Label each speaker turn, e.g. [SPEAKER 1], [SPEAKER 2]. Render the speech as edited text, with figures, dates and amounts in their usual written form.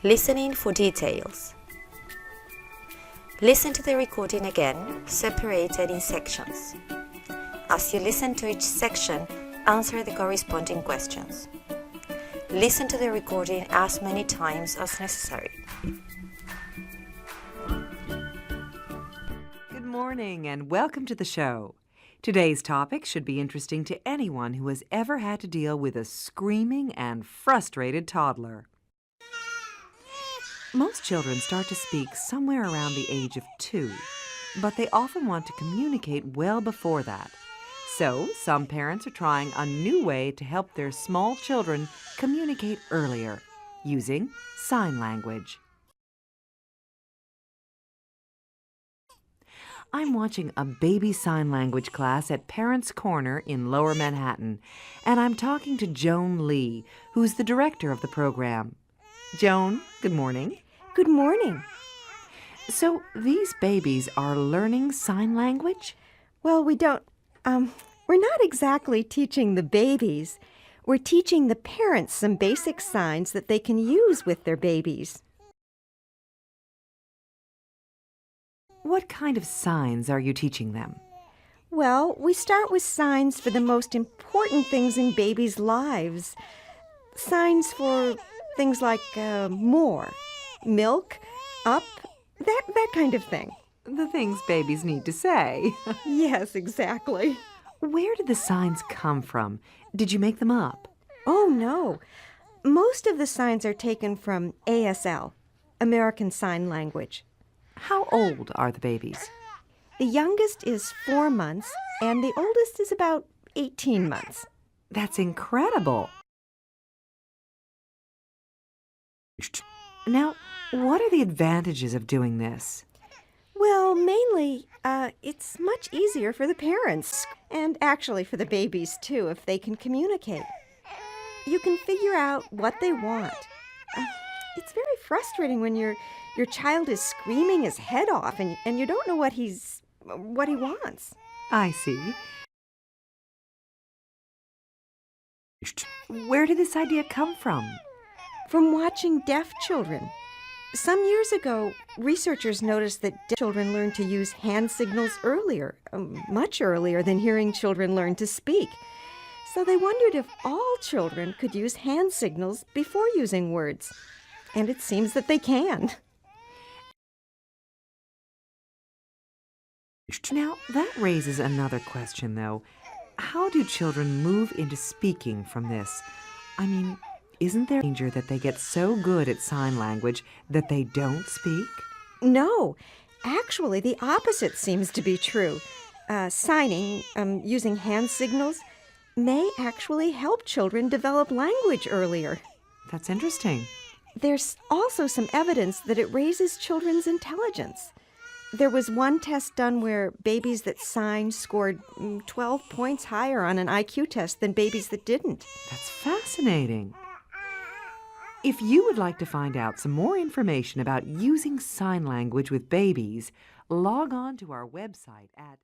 [SPEAKER 1] Listening for details. Listen to the recording again, separated in sections. As you listen to each section, answer the corresponding questions. Listen to the recording as many times as necessary.
[SPEAKER 2] Good morning and welcome to the show. Today's topic should be interesting to anyone who has ever had to deal with a screaming and frustrated toddler. Most children start to speak somewhere around the age of 2, but they often want to communicate well before that. So, some parents are trying a new way to help their small children communicate earlier, using sign language. I'm watching a baby sign language class at Parents Corner in Lower Manhattan, and I'm talking to Joan Lee, who's the director of the program. Joan, good morning.
[SPEAKER 3] Good morning.
[SPEAKER 2] So these babies are learning sign language?
[SPEAKER 3] Well, we're not exactly teaching the babies. We're teaching the parents some basic signs that they can use with their babies.
[SPEAKER 2] What kind of signs are you teaching them?
[SPEAKER 3] Well, we start with signs for the most important things in babies' lives. Signs for things like more, milk, up, that kind of thing.
[SPEAKER 2] The things babies need to say.
[SPEAKER 3] Yes, exactly.
[SPEAKER 2] Where did the signs come from? Did you make them up?
[SPEAKER 3] Oh, no. Most of the signs are taken from ASL, American Sign Language.
[SPEAKER 2] How old are the babies?
[SPEAKER 3] The youngest is 4 months, and the oldest is about 18 months.
[SPEAKER 2] That's incredible. Now, what are the advantages of doing this?
[SPEAKER 3] Well, mainly, it's much easier for the parents, and actually for the babies, too, if they can communicate. You can figure out what they want. It's very frustrating when your child is screaming his head off and you don't know what he wants.
[SPEAKER 2] I see. Where did this idea come from?
[SPEAKER 3] From watching deaf children. Some years ago, researchers noticed that deaf children learn to use hand signals earlier, much earlier than hearing children learn to speak. So they wondered if all children could use hand signals before using words. And it seems that they can.
[SPEAKER 2] Now, that raises another question, though. How do children move into speaking from this? I mean, isn't there danger that they get so good at sign language that they don't speak?
[SPEAKER 3] No, actually, the opposite seems to be true. Signing, using hand signals, may actually help children develop language earlier.
[SPEAKER 2] That's interesting.
[SPEAKER 3] There's also some evidence that it raises children's intelligence. There was one test done where babies that signed scored 12 points higher on an IQ test than babies that didn't.
[SPEAKER 2] That's fascinating. If you would like to find out some more information about using sign language with babies, log on to our website at